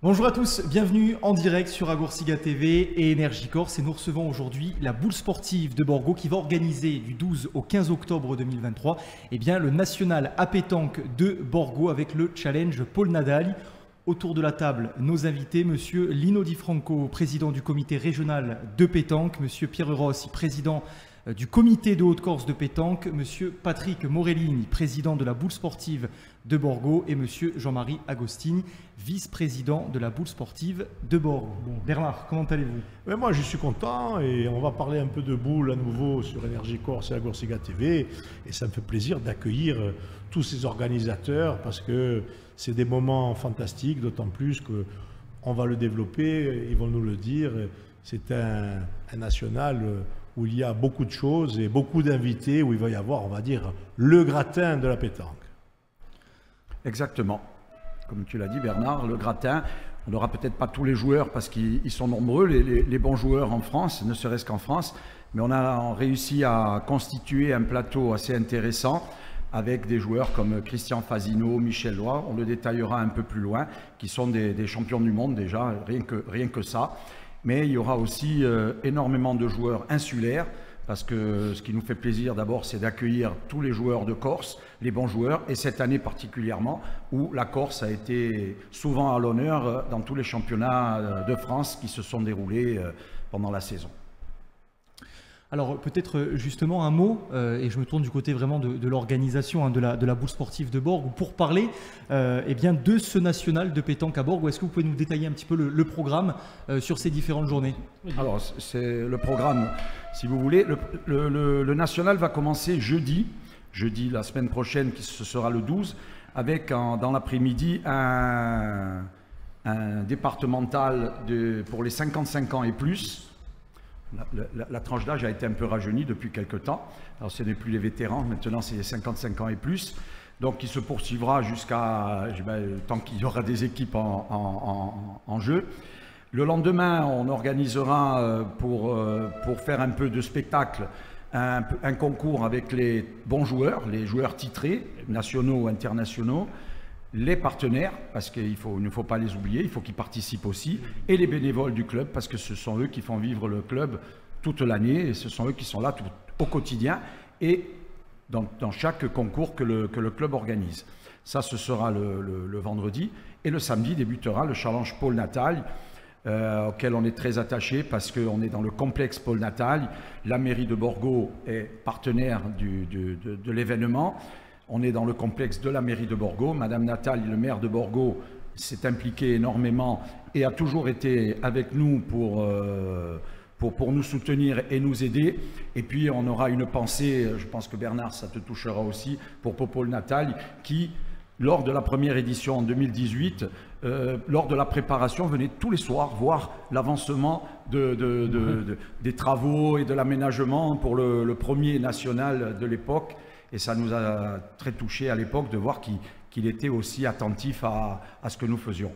Bonjour à tous, bienvenue en direct sur Agorsiga TV et Énergie Corse et nous recevons aujourd'hui la boule sportive de Borgo qui va organiser du 12 au 15 octobre 2023 le national à pétanque de Borgo avec le challenge Paul Nadal. Autour de la table, nos invités, monsieur Lino Di Franco, président du comité régional de pétanque, monsieur Pierre Rossi, président du comité de Haute-Corse de pétanque, monsieur Patrick Morellini, président de la boule sportive de Borgo et monsieur Jean-Marie Agostini, vice-président de la boule sportive de Borgo. Bon, Bernard, comment allez-vous? Moi, je suis content et on va parler un peu de boule à nouveau sur Énergie Corse et Agorsiga TV. Et ça me fait plaisir d'accueillir tous ces organisateurs parce que c'est des moments fantastiques, d'autant plus qu'on va le développer, ils vont nous le dire. C'est un national où il y a beaucoup de choses et beaucoup d'invités, où il va y avoir, on va dire, le gratin de la pétanque. Exactement. Comme tu l'as dit Bernard, le gratin, on n'aura peut-être pas tous les joueurs parce qu'ils sont nombreux, les bons joueurs en France, ne serait-ce qu'en France, mais on a réussi à constituer un plateau assez intéressant avec des joueurs comme Christian Fasino, Michel Loy, on le détaillera un peu plus loin, qui sont des champions du monde déjà, rien que ça. Mais il y aura aussi énormément de joueurs insulaires, parce que ce qui nous fait plaisir d'abord, c'est d'accueillir tous les joueurs de Corse, les bons joueurs, et cette année particulièrement, où la Corse a été souvent à l'honneur dans tous les championnats de France qui se sont déroulés pendant la saison. Alors peut-être justement un mot, et je me tourne du côté vraiment de l'organisation de la boule sportive de Borgo, pour parler de ce national de pétanque à Borgo. Est-ce que vous pouvez nous détailler un petit peu le programme sur ces différentes journées? Alors c'est le programme, si vous voulez. Le national va commencer jeudi la semaine prochaine, ce sera le 12, avec dans l'après-midi un départemental pour les 55 ans et plus. La tranche d'âge a été un peu rajeunie depuis quelques temps. Alors ce n'est plus les vétérans, maintenant c'est les 55 ans et plus. Donc il se poursuivra jusqu'à tant qu'il y aura des équipes en jeu. Le lendemain, on organisera pour faire un peu de spectacle un concours avec les bons joueurs, les joueurs titrés, nationaux ou internationaux, les partenaires, parce qu'il ne faut pas les oublier, il faut qu'ils participent aussi, et les bénévoles du club, parce que ce sont eux qui font vivre le club toute l'année, et ce sont eux qui sont là au quotidien, et dans chaque concours que le club organise. Ça, ce sera le vendredi, et le samedi débutera le challenge Paul Nadal, auquel on est très attaché, parce qu'on est dans le complexe Paul Nadal. La mairie de Borgo est partenaire de l'événement. On est dans le complexe de la mairie de Borgo. Madame Nathalie, le maire de Borgo, s'est impliqué énormément et a toujours été avec nous pour nous soutenir et nous aider. Et puis on aura une pensée, je pense que Bernard, ça te touchera aussi, pour Paul Nadal, qui, lors de la première édition en 2018, lors de la préparation, venait tous les soirs voir l'avancement des travaux et de l'aménagement pour le premier national de l'époque. Et ça nous a très touchés à l'époque de voir qu'il était aussi attentif à ce que nous faisions.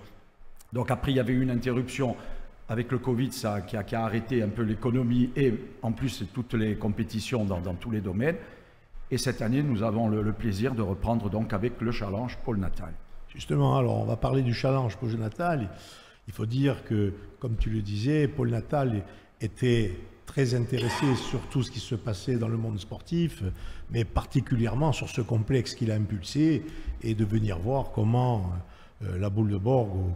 Donc après, il y avait eu une interruption avec le Covid, qui a arrêté un peu l'économie et en plus toutes les compétitions dans tous les domaines. Et cette année, nous avons le plaisir de reprendre donc avec le challenge Paul Nadal. Justement, alors on va parler du challenge Paul Nadal. Il faut dire que, comme tu le disais, Paul Nadal était très intéressé sur tout ce qui se passait dans le monde sportif, mais particulièrement sur ce complexe qu'il a impulsé et de venir voir comment la boule de Borgo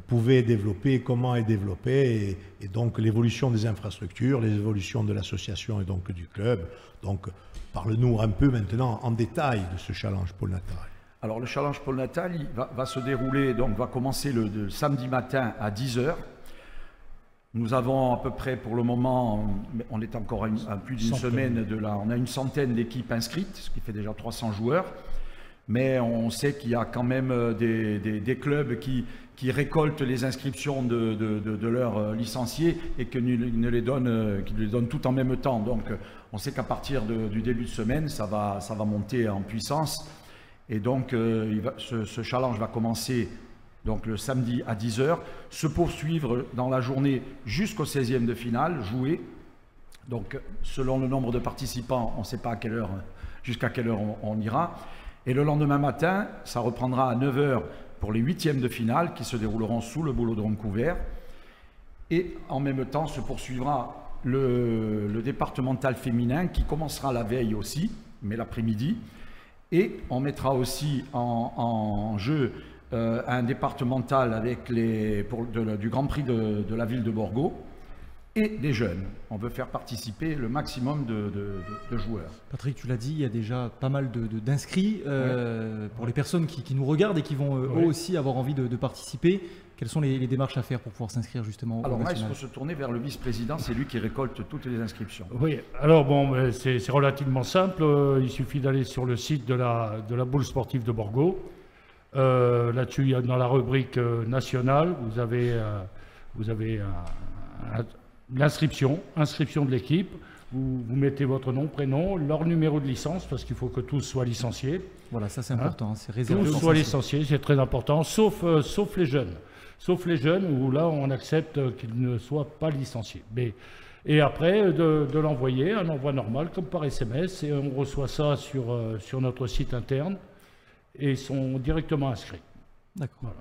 pouvait développer, comment elle développait, et donc l'évolution des infrastructures, l'évolution de l'association et donc du club. Donc parle-nous un peu maintenant en détail de ce challenge Paul Nadal. Alors le challenge Paul Nadal va se dérouler, donc va commencer le samedi matin à 10 h. Nous avons à peu près pour le moment, on est encore à plus d'une semaine de là, on a une centaine d'équipes inscrites, ce qui fait déjà 300 joueurs. Mais on sait qu'il y a quand même des clubs qui récoltent les inscriptions de leurs licenciés et qui les donnent tout en même temps. Donc on sait qu'à partir du début de semaine, ça va monter en puissance. Et donc ce challenge va commencer donc le samedi à 10 h, se poursuivre dans la journée jusqu'au 16e de finale, jouer. Donc selon le nombre de participants, on ne sait pas jusqu'à quelle heure on ira. Et le lendemain matin, ça reprendra à 9 h pour les 8e de finale qui se dérouleront sous le Boulodrome couvert. Et en même temps se poursuivra le départemental féminin qui commencera la veille aussi, mais l'après-midi. Et on mettra aussi en jeu un départemental avec du Grand Prix de la ville de Borgo et des jeunes. On veut faire participer le maximum de joueurs. Patrick, tu l'as dit, il y a déjà pas mal d'inscrits pour les personnes qui nous regardent et qui vont eux aussi avoir envie de participer. Quelles sont les démarches à faire pour pouvoir s'inscrire justement Alors au là, il national? faut se tourner vers le vice-président, c'est lui qui récolte toutes les inscriptions. Oui, alors bon, c'est relativement simple. Il suffit d'aller sur le site de la boule sportive de Borgo. Là-dessus, dans la rubrique nationale, vous avez l'inscription, inscription de l'équipe. Vous mettez votre nom, prénom, leur numéro de licence, parce qu'il faut que tous soient licenciés. Voilà, ça c'est important, c'est réservé. Tous soient licenciés, c'est très important, sauf les jeunes. Sauf les jeunes, où là, on accepte qu'ils ne soient pas licenciés. Et après, de l'envoyer, un envoi normal, comme par SMS, et on reçoit ça sur notre site interne, et ils sont directement inscrits. D'accord. Voilà.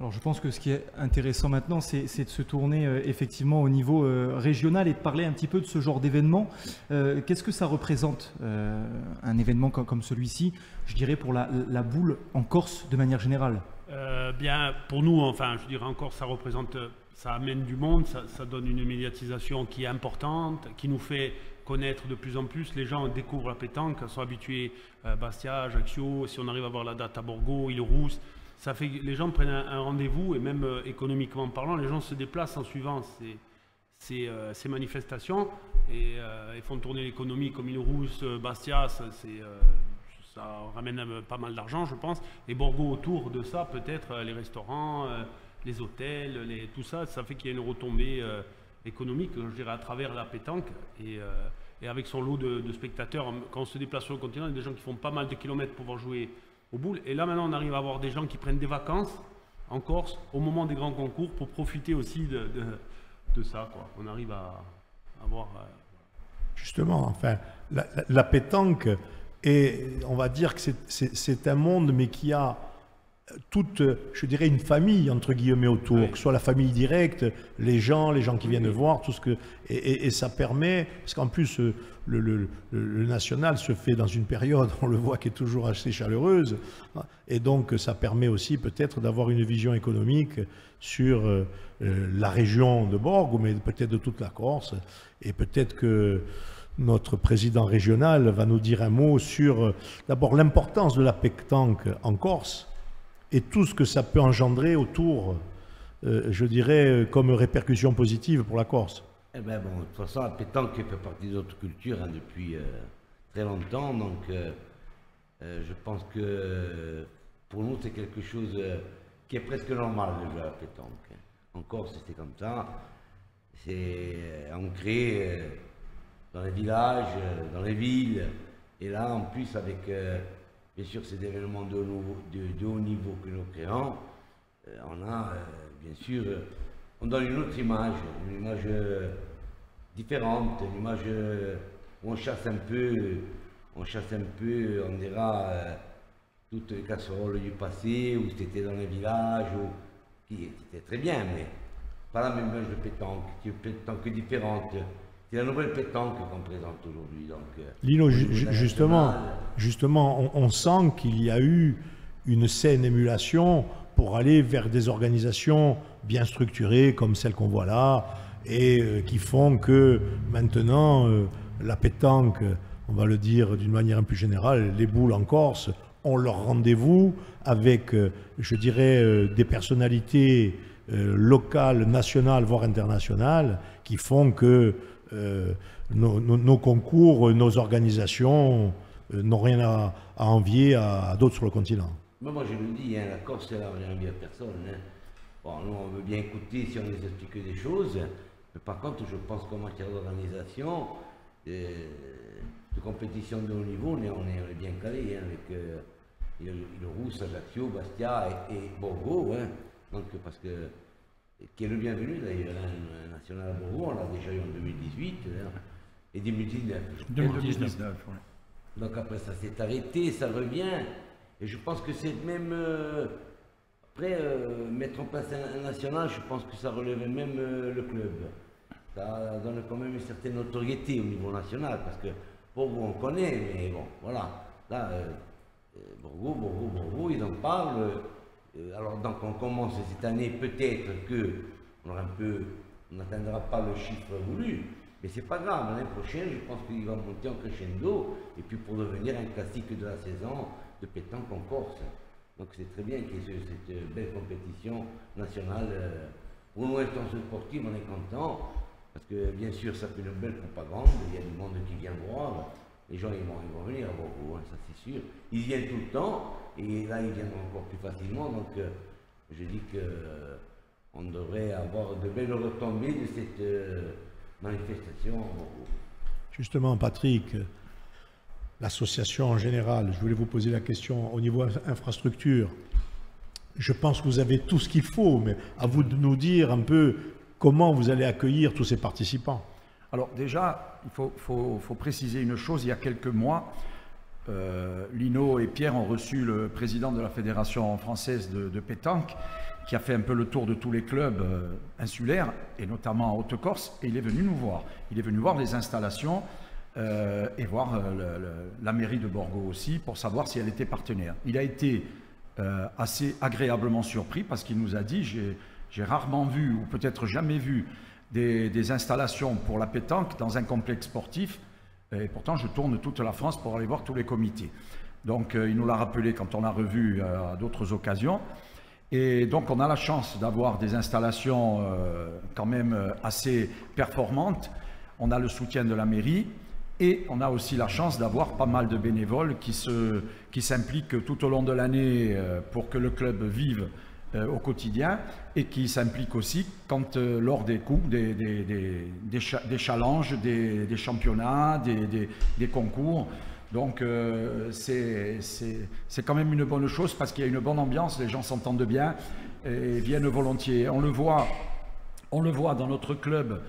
Alors je pense que ce qui est intéressant maintenant, c'est de se tourner effectivement au niveau régional et de parler un petit peu de ce genre d'événement. Qu'est-ce que ça représente, un événement comme celui-ci, je dirais pour la boule en Corse de manière générale? Bien, pour nous, enfin, je dirais encore, ça représente, ça amène du monde, ça donne une médiatisation qui est importante, qui nous fait connaître de plus en plus. Les gens découvrent la pétanque, sont habitués à Bastia, Ajaccio, si on arrive à voir la date à Borgo, Île-Rousse. Ça fait que les gens prennent un rendez-vous et même économiquement parlant, les gens se déplacent en suivant ces manifestations et ils font tourner l'économie comme Île-Rousse, Bastia, ça ramène pas mal d'argent je pense. Et Borgo autour de ça, peut-être les restaurants, les hôtels, tout ça, ça fait qu'il y a une retombée économique, je dirais, à travers la pétanque. Et avec son lot de spectateurs, quand on se déplace sur le continent, il y a des gens qui font pas mal de kilomètres pour pouvoir jouer aux boules. Et là, maintenant, on arrive à avoir des gens qui prennent des vacances en Corse au moment des grands concours pour profiter aussi de ça, quoi. On arrive à avoir... Justement, enfin, la pétanque, on va dire que c'est un monde, mais qui a toute, je dirais, une famille, entre guillemets, autour, oui. Que ce soit la famille directe, les gens qui viennent voir, tout ce que... Et ça permet, parce qu'en plus, le national se fait dans une période, on le voit, qui est toujours assez chaleureuse, et donc ça permet aussi peut-être d'avoir une vision économique sur la région de Borgo, mais peut-être de toute la Corse, et peut-être que notre président régional va nous dire un mot sur, d'abord, l'importance de la pétanque en Corse, et tout ce que ça peut engendrer autour, je dirais, comme répercussion positive pour la Corse. Eh bien bon, de toute façon, la pétanque fait partie de notre culture depuis très longtemps, donc je pense que pour nous c'est quelque chose qui est presque normal de jouer à la pétanque. En Corse c'était comme ça, c'est ancré dans les villages, dans les villes, et là en plus avec bien sûr ces événements de haut niveau que nous créons, on a bien sûr... On donne une autre image, une image différente, une image où on chasse un peu, on dira toutes les casseroles du passé, où c'était dans les villages, qui était très bien, mais pas la même image de pétanque, qui est une pétanque différente. C'est la nouvelle pétanque qu'on présente aujourd'hui. Lino, justement, on sent qu'il y a eu une saine émulation pour aller vers des organisations bien structurées comme celles qu'on voit là et qui font que maintenant la pétanque, on va le dire d'une manière un peu plus générale, les boules en Corse ont leur rendez-vous avec, je dirais, des personnalités locales, nationales, voire internationales qui font que nos concours, nos organisations n'ont rien à envier à d'autres sur le continent. Moi je le dis, hein, la Corse elle n'a rien envie à personne. Hein. Bon, nous on veut bien écouter si on nous explique des choses, mais par contre je pense qu'en matière d'organisation, de compétition de haut niveau, on est bien calé hein, avec Île-Rousse, Ajaccio, Bastia et Borgo. Hein. Donc parce que, qui est le bienvenu d'ailleurs, hein, national à Borgo, on l'a déjà eu en 2018 hein, et 2019. 2019, ouais. Donc après ça s'est arrêté, ça revient. Et je pense que c'est même... après, mettre en place un national, je pense que ça relève même le club. Ça donne quand même une certaine notoriété au niveau national, parce que Borgo, on connaît, mais bon, voilà. Là, Borgo, ils en parlent. Alors, donc, on commence cette année, peut-être qu'on n'atteindra pas le chiffre voulu, mais c'est pas grave. L'année prochaine, je pense qu'il va monter en crescendo, et puis pour devenir un classique de la saison de pétanque en Corse. Donc, c'est très bien qu'il y ait cette belle compétition nationale. Pour nous, instance sportive, on est content. Parce que bien sûr, ça fait une belle propagande, il y a du monde qui vient voir, les gens ils vont venir à Borgo, ça c'est sûr. Ils viennent tout le temps, et là ils viennent encore plus facilement, donc je dis qu'on devrait avoir de belles retombées de cette manifestation à Borgo. Justement, Patrick, l'association en général, je voulais vous poser la question au niveau infrastructure. Je pense que vous avez tout ce qu'il faut, mais à vous de nous dire un peu comment vous allez accueillir tous ces participants. Alors déjà, il faut préciser une chose, il y a quelques mois, Lino et Pierre ont reçu le président de la Fédération française de pétanque, qui a fait un peu le tour de tous les clubs insulaires, et notamment en Haute-Corse, et il est venu nous voir. Il est venu voir les installations et voir la mairie de Borgo aussi, pour savoir si elle était partenaire. Il a été assez agréablement surpris, parce qu'il nous a dit, j'ai rarement vu, ou peut-être jamais vu, des installations pour la pétanque dans un complexe sportif, et pourtant je tourne toute la France pour aller voir tous les comités. Donc il nous l'a rappelé quand on l'a revu à d'autres occasions. Et donc on a la chance d'avoir des installations quand même assez performantes. On a le soutien de la mairie et on a aussi la chance d'avoir pas mal de bénévoles qui s'impliquent tout au long de l'année pour que le club vive au quotidien, et qui s'impliquent aussi quand lors des coupes, des challenges, des championnats, des concours. Donc c'est quand même une bonne chose, parce qu'il y a une bonne ambiance, les gens s'entendent bien et viennent volontiers. On le voit dans notre club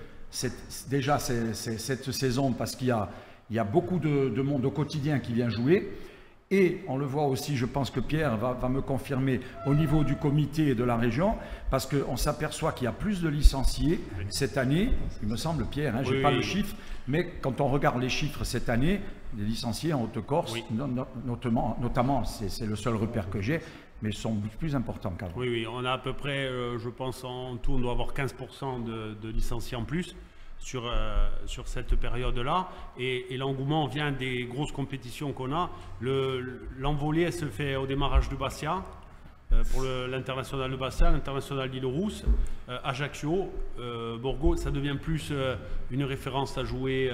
déjà cette saison, parce qu'il y a beaucoup de monde au quotidien qui vient jouer. Et on le voit aussi, je pense que Pierre va me confirmer, au niveau du comité et de la région, parce qu'on s'aperçoit qu'il y a plus de licenciés cette année, il me semble, Pierre, je n'ai pas le chiffre, mais quand on regarde les chiffres cette année, les licenciés en Haute-Corse, notamment c'est le seul repère que j'ai, mais sont plus importants qu'avant. Oui, on a à peu près, je pense en tout, on doit avoir 15% de licenciés en plus sur cette période-là, et l'engouement vient des grosses compétitions qu'on a. L'envolée, elle se fait au démarrage de Bastia, pour l'international de Bastia, l'international d'Île-Rousse, Ajaccio, Borgo. Ça devient plus une référence à jouer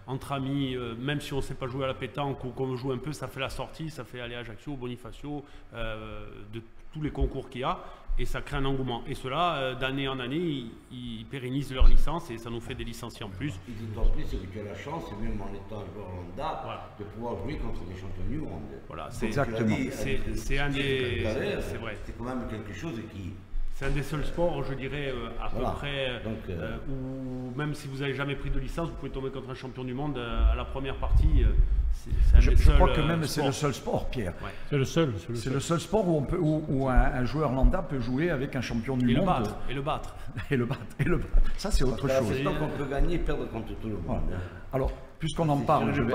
entre amis, même si on ne sait pas jouer à la pétanque ou qu'on joue un peu, ça fait la sortie, ça fait aller à Ajaccio, Bonifacio, de tous les concours qu'il y a. Et ça crée un engouement. Et cela, d'année en année, ils pérennisent leur licence, et ça nous fait des licenciés en plus. Et d'autant plus, c'est que tu as la chance, même en étant un joueur lambda, de pouvoir jouer contre des champions du monde. Voilà, c'est exactement. C'est un des... C'est vrai. C'est quand même quelque chose qui... C'est un des seuls sports, je dirais, à peu près, où même si vous n'avez jamais pris de licence, vous pouvez tomber contre un champion du monde à la première partie. Je crois que même c'est le seul sport, Pierre. Ouais. C'est le seul. C'est le seul sport où un joueur lambda peut jouer avec un champion du monde. Et le battre. Et le battre. Ça, c'est autre chose. C'est tant qu'on peut gagner et perdre contre tout le monde. Voilà. Alors, puisqu'on en parle, je vais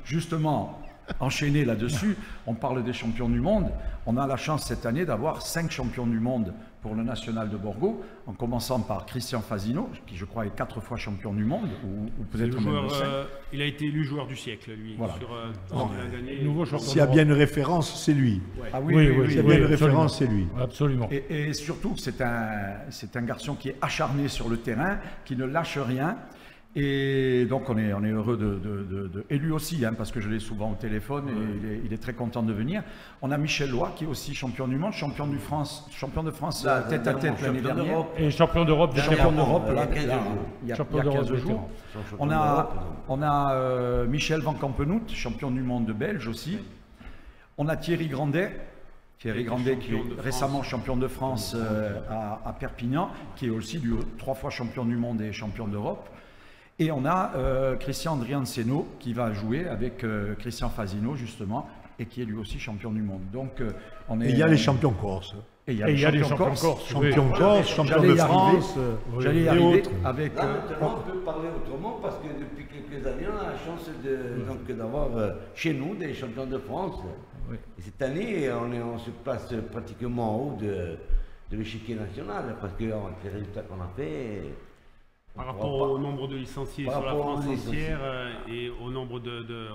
justement enchaîner là-dessus. On parle des champions du monde. On a la chance cette année d'avoir 5 champions du monde pour le national de Borgo, en commençant par Christian Fasino, qui je crois est 4 fois champion du monde, ou peut-être même 5. Il a été élu joueur du siècle, lui. Voilà. S'il y a bien une référence, c'est lui. Ouais. Ah oui, S'il y a bien une référence, c'est lui. Absolument. Et surtout, c'est un garçon qui est acharné sur le terrain, qui ne lâche rien. Et donc on est heureux et lui aussi, parce que je l'ai souvent au téléphone, et il est très content de venir. On a Michel Loy, qui est aussi champion du monde, champion de France tête à tête l'année dernière. Et champion d'Europe il y a 15 jours. On a Michel Van Campenhout, champion du monde belge aussi. On a Thierry Grandet. Qui est récemment champion de France à Perpignan, qui est aussi 3 fois champion du monde et champion d'Europe. Et on a Christian Andrianseno qui va jouer avec Christian Fasino, justement, et qui est lui aussi champion du monde. Donc, Et il y a les champions corses. Et il y a les champions corse. Champion corse, champion de France, J'allais y et arriver autres. avec... Là, maintenant, on peut parler autrement parce que depuis quelques années, on a la chance d'avoir chez nous des champions de France. Oui. Et cette année, on se place pratiquement en haut de l'échiquier national parce que avec les résultats qu'on a fait. Par rapport au nombre de licenciés Par sur la rapport France aux licenciés. entière et au nombre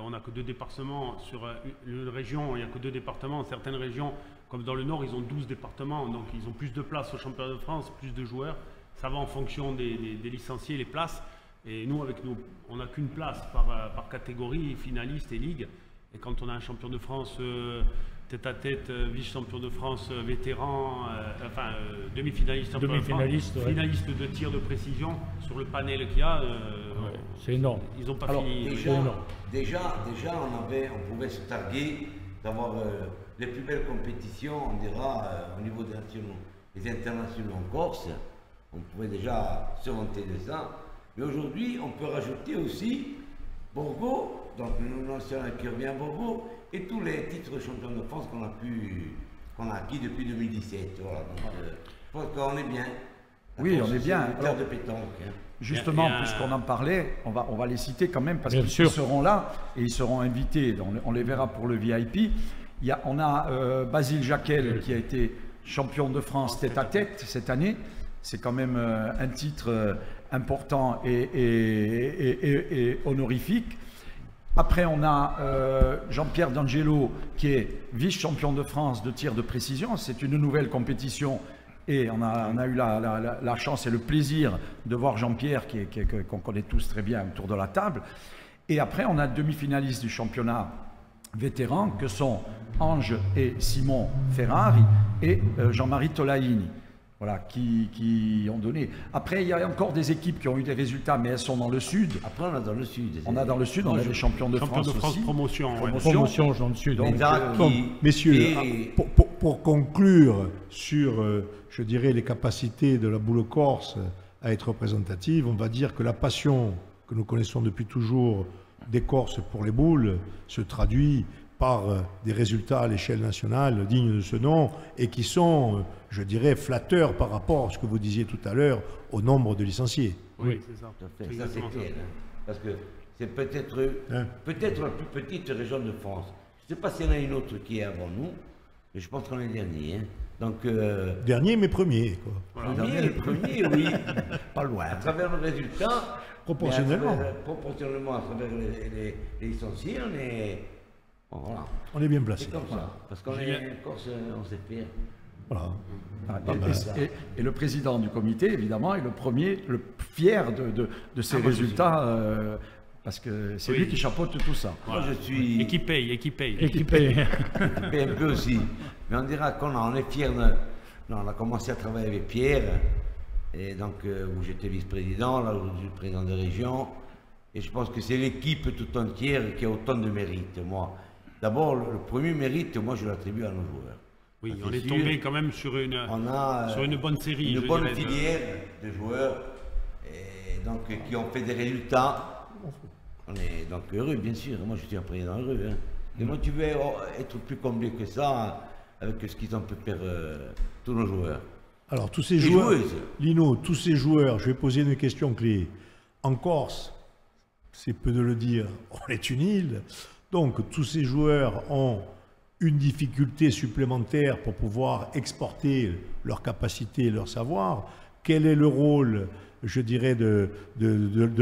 on n'a que 2 départements sur une région, il n'y a que 2 départements. Certaines régions, comme dans le Nord, ils ont 12 départements, donc ils ont plus de places au championnat de France, plus de joueurs. Ça va en fonction des licenciés, les places. Et nous, on n'a qu'une place par catégorie, finaliste et ligue. Et quand on a un champion de France tête à tête, vice-champion de France, vétéran, demi-finaliste, Demi-finaliste, ouais. finaliste de tir de précision sur le panel qu'il y a, c'est énorme. ils n'ont pas Alors, fini. Déjà, on pouvait se targuer d'avoir les plus belles compétitions, on dira, au niveau des nationaux, les internationaux en Corse. On pouvait déjà se vanter de ça. Mais aujourd'hui, on peut rajouter aussi Borgo, donc le national qui revient à Borgo, et tous les titres de champion de France qu'on a acquis depuis 2017. Voilà, donc je pense qu'on est bien. Oui, on est bien. C'est une terre de pétanque. Hein. Justement, puisqu'on en parlait, on va les citer quand même parce Bien qu'ils sûr. seront là et ils seront invités. On les verra pour le VIP. On a Basile Jacquel qui a été champion de France tête à tête cette année. C'est quand même un titre important et honorifique. Après, on a Jean-Pierre D'Angelo qui est vice-champion de France de tir de précision. C'est une nouvelle compétition et on a eu la chance et le plaisir de voir Jean-Pierre qu'on connaît tous très bien autour de la table. Et après, on a demi-finalistes du championnat vétéran que sont Ange et Simon Ferrari et Jean-Marie Tolaini. Voilà, qui ont donné. Après, il y a encore des équipes qui ont eu des résultats, mais elles sont dans le sud. Après, on a dans le sud. On a dans le sud, on a des champions de France aussi. Promotion. ouais. Promotion dans le sud. Donc, Donc, messieurs, pour conclure sur, je dirais, les capacités de la boule corse à être représentative, on va dire que la passion que nous connaissons depuis toujours des Corses pour les boules se traduit par des résultats à l'échelle nationale dignes de ce nom et qui sont, je dirais, flatteurs par rapport à ce que vous disiez tout à l'heure au nombre de licenciés. Oui, c'est ça. Tout à fait. C'est Ça, c'est exactement clair. ça. Hein. Parce que c'est peut-être Hein. la plus petite région de France. Je ne sais pas s'il y en a une autre qui est avant nous, mais je pense qu'on est dernier. Hein. Donc, Dernier mais premier, quoi. premier, oui, pas loin. à travers le résultat, Proportionnellement. mais proportionnellement à travers les licenciés, on est. Bon, voilà. On est bien placé. C'est comme ça. Parce qu'on est en Corse, on sait faire. Voilà. Et le président du comité, évidemment, est le premier, le fier de ces résultats, parce que c'est Oui. lui qui chapeaute tout ça. Moi, je suis Et qui paye, et qui paye. Équipé. un peu aussi. Mais on dira on est fiers. On a commencé à travailler avec Pierre, et donc où j'étais vice-président, là où je suis président de région. Et je pense que c'est l'équipe tout entière qui a autant de mérite. Moi, d'abord, le premier mérite, moi, je l'attribue à nos joueurs. Oui, Ça, on c'est est sûr. tombé quand même sur une bonne série. Une je bonne dirais, de- filière de joueurs et donc, qui ont fait des résultats. On est donc heureux, bien sûr. Moi, je suis un président heureux. Hein. Et moi, tu veux être plus comblé que ça avec ce qu'ils ont pu faire tous nos joueurs. Alors, tous ces Les joueurs, joueuses. Lino, tous ces joueurs, je vais poser une question clé. En Corse, c'est peu de le dire, on est une île. Donc, tous ces joueurs ont une difficulté supplémentaire pour pouvoir exporter leur capacité et leur savoir. Quel est le rôle, je dirais, de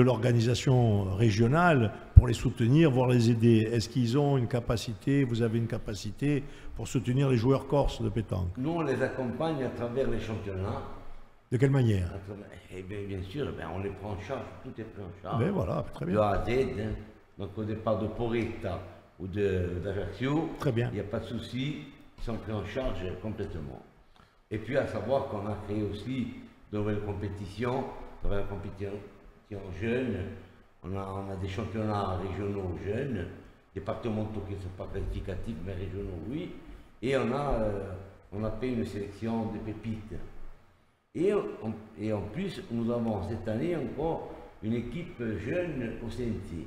l'organisation régionale pour les soutenir, voire les aider? Est-ce qu'ils ont une capacité, vous avez une capacité pour soutenir les joueurs corses de pétanque? Nous, on les accompagne à travers les championnats. De quelle manière? Et bien sûr, on les prend en charge. Tout est pris en charge. Ben voilà, très De bien. A à Z. Hein. Donc, au départ de Poretta ou d'Ajaccio, Très bien. il n'y a pas de souci. Ils sont pris en charge complètement. Et puis, à savoir qu'on a créé aussi de nouvelles compétitions. On a une compétition jeune. On a des championnats régionaux jeunes, départementaux qui ne sont pas qualificatifs, mais régionaux, oui. Et on a fait une sélection de pépites. Et en plus, nous avons cette année encore une équipe jeune au CNC,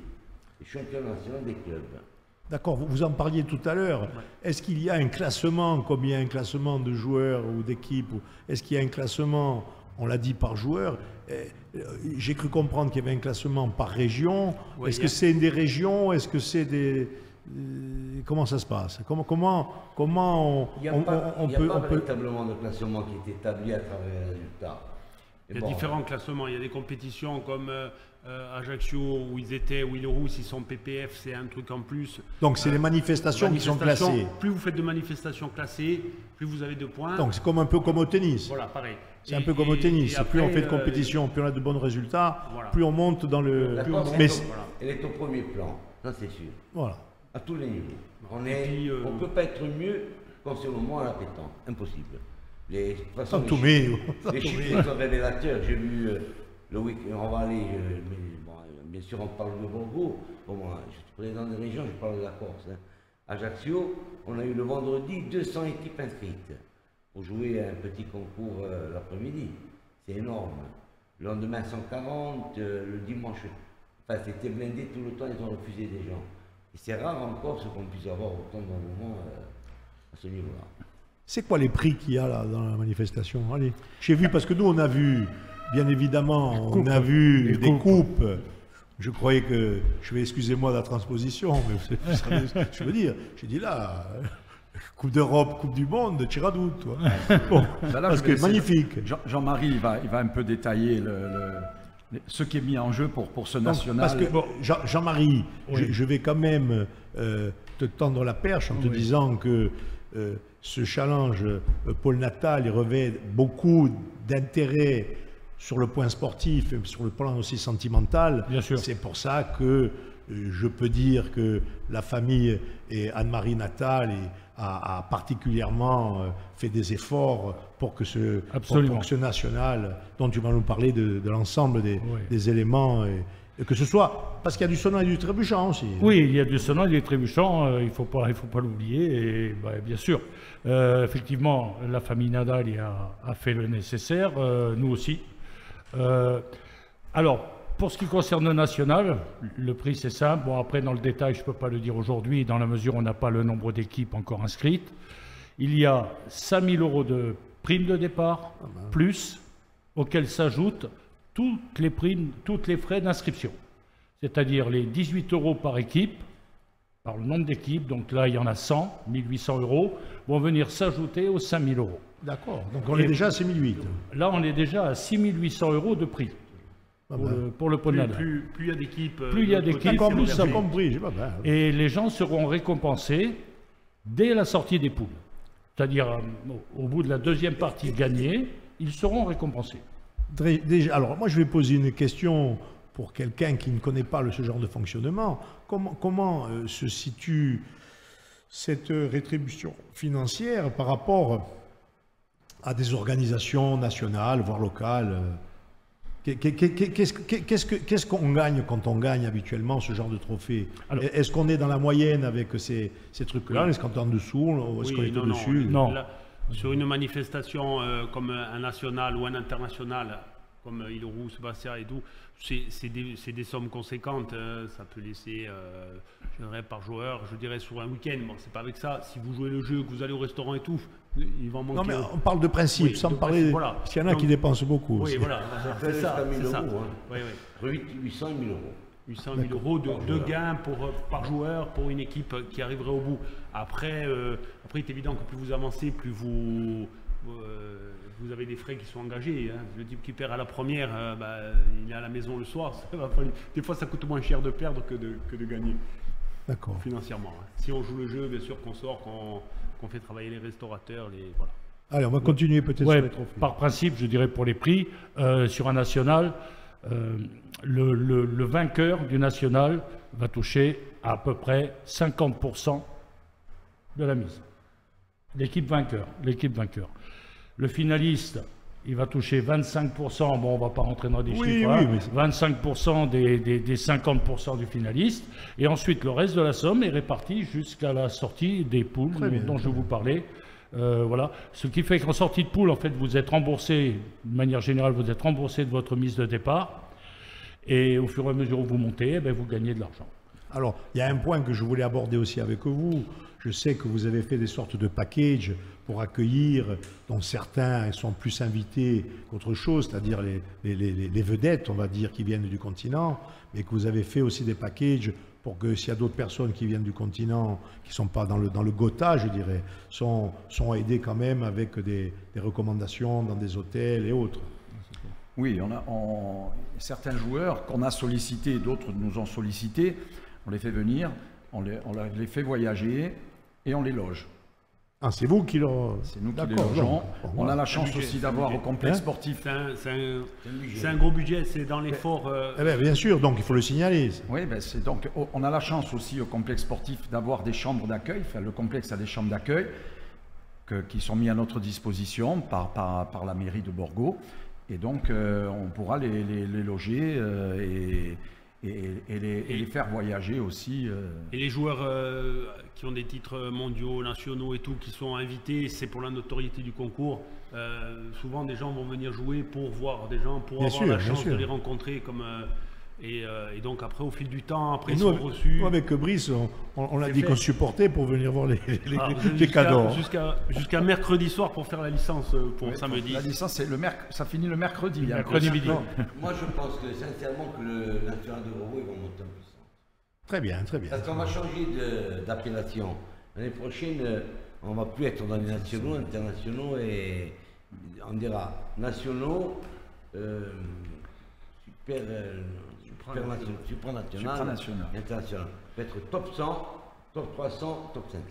le championnat national des clubs. D'accord, vous en parliez tout à l'heure. Est-ce qu'il y a un classement, comme il y a un classement de joueurs ou d'équipes, est-ce qu'il y a un classement, on l'a dit, par joueur? J'ai cru comprendre qu'il y avait un classement par région. Oui, Est-ce que c'est des régions? Est-ce que c'est des... comment ça se passe? Comment Il n'y a pas on peut... véritablement de classement qui est établi à travers les résultats. Et Il y a bon, différents classements. Il y a des compétitions comme Ajaccio, où ils étaient, où ils roussent, ils sont PPF, c'est un truc en plus. Donc c'est les manifestations qui sont classées. Plus vous faites de manifestations classées, plus vous avez de points. Donc c'est un peu comme au tennis. Voilà, pareil. C'est un peu comme au tennis. et Plus on après, fait de compétition, plus on a de bons résultats, voilà. plus on monte dans le... la plus Corse, on- elle Mais est au premier plan, ça c'est sûr, voilà. à tous les niveaux. On Et puis, ne peut pas être mieux concernant à la pétanque, impossible. De toute façon, Tant mais... les chiffres sont révélateurs. J'ai vu le week-end, on va aller, mais bon, bien sûr on parle de Borgo. Bon, moi, je suis président des régions, je parle de la Corse. Hein. Ajaccio, on a eu le vendredi 200 équipes inscrites pour jouer à un petit concours l'après-midi. C'est énorme. Le lendemain 140, le dimanche, enfin c'était blindé tout le temps, ils ont refusé des gens. Et c'est rare encore ce qu'on puisse avoir autant d'engouement à ce niveau-là. C'est quoi les prix qu'il y a là dans la manifestation? Allez, j'ai vu, parce que nous on a vu, bien évidemment, on a vu des coupes. Je croyais que, excusez-moi de la transposition, mais vous savez ce que je veux dire. J'ai dit là, Coupe d'Europe, Coupe du Monde, Tiradout, toi. Bon, Ben là, parce je vais que laisser magnifique. Jean-Marie, il va un peu détailler ce qui est mis en jeu pour ce national. Parce que Jean-Marie, je vais quand même te tendre la perche en te disant que ce challenge Paul Natal, il revêt beaucoup d'intérêt sur le point sportif et sur le plan aussi sentimental. Bien sûr. C'est pour ça que je peux dire que la famille et Anne-Marie Natal a particulièrement fait des efforts pour que ce national, dont tu vas nous parler de l'ensemble des éléments, et que ce soit, parce qu'il y a du sonnant et du trébuchant aussi. Oui, il y a du sonnant et du trébuchant, il ne faut pas l'oublier. Et bien sûr, effectivement, la famille Nadal a fait le nécessaire, nous aussi. Alors, pour ce qui concerne le national, le prix c'est simple. Bon, après, dans le détail, je ne peux pas le dire aujourd'hui, dans la mesure où on n'a pas le nombre d'équipes encore inscrites. Il y a 5 000 € de prime de départ, plus, auxquels s'ajoutent toutes les frais d'inscription. C'est-à-dire les 18 € par équipe, par le nombre d'équipes, donc là il y en a 100, 1800 €, vont venir s'ajouter aux 5 000 €. D'accord, donc on est déjà à 6008. Là on est déjà à 6 800 € de prix pour le Paul Nadal. Plus il y a d'équipes, Plus il y a d'équipes, D'accord, plus ça ça compris, j'ai pas bien. Et les gens seront récompensés dès la sortie des poules. C'est-à-dire au bout de la deuxième partie gagnée, ils seront récompensés. Déjà, alors moi je vais poser une question pour quelqu'un qui ne connaît pas ce genre de fonctionnement. Comment se situe cette rétribution financière par rapport à des organisations nationales, voire locales? Qu'est-ce qu'on gagne quand on gagne habituellement ce genre de trophée? Est-ce qu'on est dans la moyenne avec ces trucs-là? Est-ce qu'on est en dessous? Est-ce qu'on est au-dessus? Non. Là, sur une manifestation comme un national ou un international, comme Île-Rousse, Bastia et tout, c'est des sommes conséquentes. Ça peut laisser, je dirais, par joueur, je dirais sur un week-end. Bon, c'est pas avec ça. Si vous jouez le jeu, que vous allez au restaurant et tout, il va en manquer. Non, mais on parle de principe, Oui, sans de parler. principe, voilà. Parce qu'il y en a qui dépensent beaucoup. Oui, aussi. voilà. C'est ça. Jusqu'à 1000 C'est ça. €, hein. Oui, oui. 800 000 €. 800 000 € de gains par joueur pour une équipe qui arriverait au bout. Après, il est évident que plus vous avancez, plus vous avez des frais qui sont engagés. Hein. Le type qui perd à la première, il est à la maison le soir. Des fois, ça coûte moins cher de perdre que de gagner. D'accord. Financièrement. Hein. Si on joue le jeu, bien sûr qu'on sort, qu'on fait travailler les restaurateurs. Voilà. Allez, on va continuer peut-être Ouais, sur les trophées. par principe, je dirais pour les prix, sur un national, le vainqueur du national va toucher à peu près 50% de la mise. L'équipe vainqueur. Le finaliste, il va toucher 25%, bon on ne va pas rentrer dans des chiffres, oui, hein, 25% des 50% du finaliste, et ensuite le reste de la somme est réparti jusqu'à la sortie des poules dont je vous parlais. Voilà. Ce qui fait qu'en sortie de poule, en fait, vous êtes remboursé, de manière générale, vous êtes remboursé de votre mise de départ, et au fur et à mesure où vous montez, vous gagnez de l'argent. Alors, il y a un point que je voulais aborder aussi avec vous. Je sais que vous avez fait des sortes de packages pour accueillir, dont certains sont plus invités qu'autre chose, c'est-à-dire les vedettes, on va dire, qui viennent du continent, mais que vous avez fait aussi des packages pour que s'il y a d'autres personnes qui viennent du continent, qui ne sont pas dans le Gotha, je dirais, sont aidées quand même avec des recommandations dans des hôtels et autres. Oui, certains joueurs qu'on a sollicités, d'autres nous ont sollicités, on les fait venir, on les fait voyager et on les loge. Ah, c'est vous qui leur... C'est nous qui les logeons. On a la chance aussi d'avoir au complexe sportif. C'est un gros budget, c'est dans l'effort. Eh bien, bien sûr, donc il faut le signaler. Oui, donc on a la chance aussi au complexe sportif d'avoir des chambres d'accueil. Enfin, le complexe a des chambres d'accueil qui sont mises à notre disposition par la mairie de Borgo. Et donc, on pourra les loger et les faire voyager aussi. Et les joueurs qui ont des titres mondiaux, nationaux et tout, qui sont invités, c'est pour la notoriété du concours. Souvent, des gens vont venir jouer pour voir des gens, pour avoir la chance de les rencontrer. Et donc après, au fil du temps, après ils sont reçus. Nous, avec Brice, on a dit qu'on supportait pour venir voir les cadeaux. Jusqu'à mercredi soir pour faire la licence pour samedi. La licence, ça finit le mercredi. Mercredi midi. Moi, je pense que sincèrement que le national de Borgo, ils vont monter en puissance. Très bien, très bien. Parce qu'on va changer d'appellation. L'année prochaine, on ne va plus être dans les nationaux, internationaux et on dira nationaux, supranational, international. Peut-être top 100, top 300, top 500.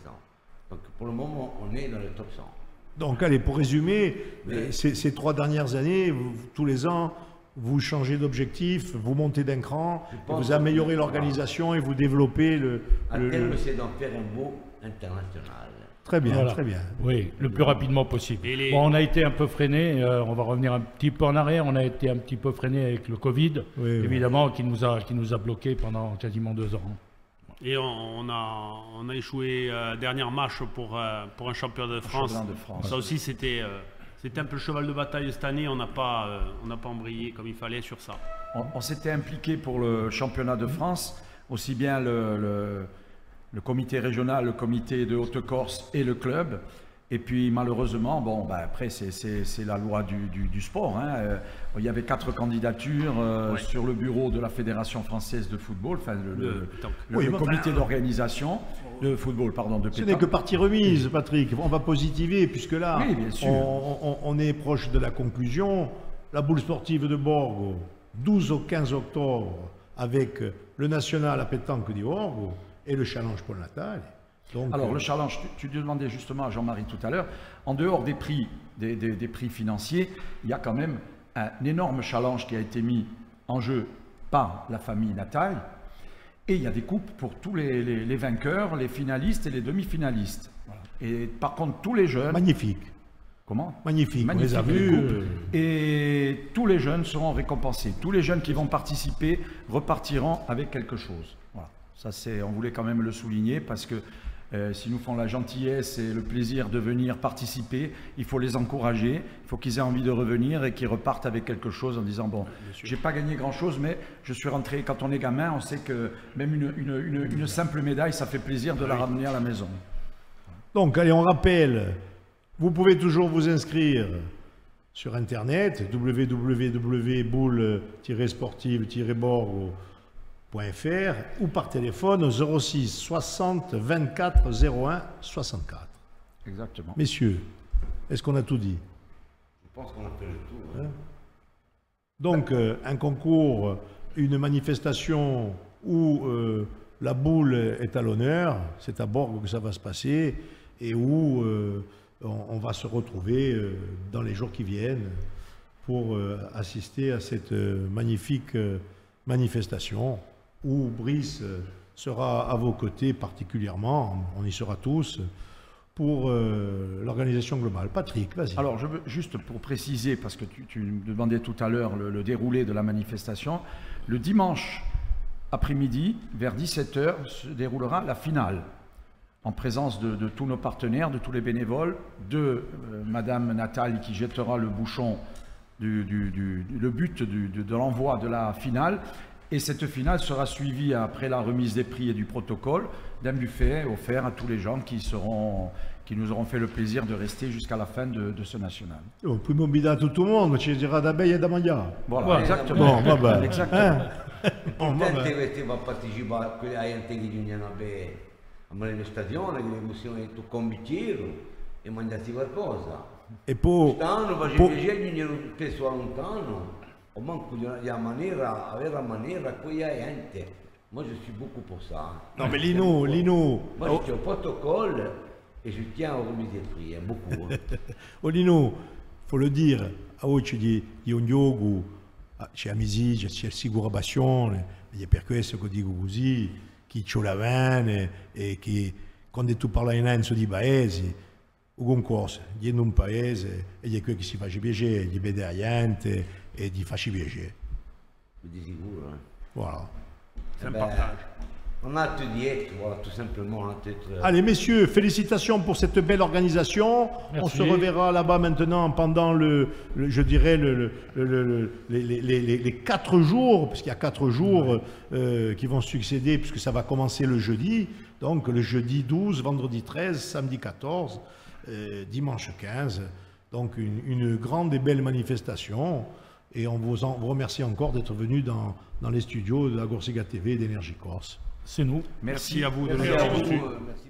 Donc pour le moment, on est dans le top 100. Donc allez, pour résumer, ces 3 dernières années, tous les ans, vous changez d'objectif, vous montez d'un cran, vous améliorez l'organisation et vous développez le... À terme, c'est d'en faire un beau international. Très bien, Voilà. très bien. Oui, le plus rapidement possible. Bon, on a été un peu freiné, on va revenir un petit peu en arrière, on a été un petit peu freiné avec le Covid, évidemment, qui nous a bloqués pendant quasiment 2 ans. Et on a échoué dernière marche pour un championnat de France. Ça aussi, c'était un peu le cheval de bataille cette année, on n'a pas embrayé comme il fallait sur ça. On s'était impliqué pour le championnat de France, aussi bien le comité régional, le comité de Haute-Corse et le club. Et puis malheureusement, bon, après c'est la loi du sport. Hein. Il y avait 4 candidatures sur le bureau de la Fédération française de football, enfin le comité d'organisation de football, pardon, de pétanque. Ce n'est que partie remise, Patrick. On va positiver puisque là, oui, bien sûr. On est proche de la conclusion. La boule sportive de Borgo, 12 au 15 octobre, avec le national à pétanque de Borgo et le challenge Paul Natal. Donc, alors le challenge, tu demandais justement à Jean-Marie tout à l'heure, en dehors des prix, des prix financiers, il y a quand même un énorme challenge qui a été mis en jeu par la famille Natal, et il y a des coupes pour tous les vainqueurs, les finalistes et les demi-finalistes. Voilà. Et par contre, tous les jeunes... Magnifique. Comment ? Magnifique, on les a les vus. coupes, et tous les jeunes seront récompensés. Tous les jeunes qui vont participer repartiront avec quelque chose. Voilà. Ça, on voulait quand même le souligner parce que s'ils nous font la gentillesse et le plaisir de venir participer, il faut les encourager, il faut qu'ils aient envie de revenir et qu'ils repartent avec quelque chose en disant bon, j'ai pas gagné grand chose, mais je suis rentré. Quand on est gamin, on sait que même une simple médaille, ça fait plaisir de la ramener à la maison. Donc allez, on rappelle, vous pouvez toujours vous inscrire sur internet www.boule-sportive-borgo.fr ou par téléphone au 06 60 24 01 64. Exactement. Messieurs, est-ce qu'on a tout dit? Je pense qu'on a fait le tour. Hein. Donc, un concours, une manifestation où la boule est à l'honneur, c'est à Borgo que ça va se passer, et où on va se retrouver dans les jours qui viennent pour assister à cette magnifique manifestation où Brice sera à vos côtés particulièrement, on y sera tous, pour l'organisation globale. Patrick, vas-y. Alors, je veux juste pour préciser, parce que tu me demandais tout à l'heure le déroulé de la manifestation, le dimanche après-midi, vers 17h, se déroulera la finale, en présence de tous nos partenaires, de tous les bénévoles, de Madame Nathalie qui jettera le bouchon, le but de l'envoi de la finale, Et cette finale sera suivie, après la remise des prix et du protocole, d'un buffet offert à tous les gens qui nous auront fait le plaisir de rester jusqu'à la fin de ce national. Oh, primo invitato tutto il mondo, ci dirà da bere e da mangiare. Voilà, exactement. Bon, vabbè. Exactement. L'importante è che va a partecipare a quelle che giungono a manifestazione, che possiamo toccare un bicchiere e mangiarsi qualcosa. E poi... Quest'anno faceva piacere giungere spesso lontano, o manco di una maniera, avere la maniera con la gente. Moi je suis beaucoup pour ça. Non mais Lino, Moi je tiens au protocole et je tiens aux remises des prix, beaucoup. Oh Lino, faut le dire, oggi di un gioco c'è amicizia, c'è sicurazione, e per questo che dico così, chi c'ha la bene e che quando tu parli in Enzo di paesi, o concorso, di un paese e di quello che si fa piacere, di vedere la gente e di farci piacere. Di sicuro. Voilà. C'est un partage. On a hâte d'y être, voilà, tout simplement. On a hâte d'être, Allez messieurs, félicitations pour cette belle organisation. Merci. On se reverra là-bas maintenant pendant je dirais les 4 jours, puisqu'il y a 4 jours qui vont succéder, puisque ça va commencer le jeudi. Donc le jeudi 12, vendredi 13, samedi 14, dimanche 15. Donc une grande et belle manifestation. Et on vous remercie encore d'être venus dans les studios de la Gorsiga TV et d'Énergie Corse. C'est nous. Merci à vous de merci nous à avoir vous, reçus. merci.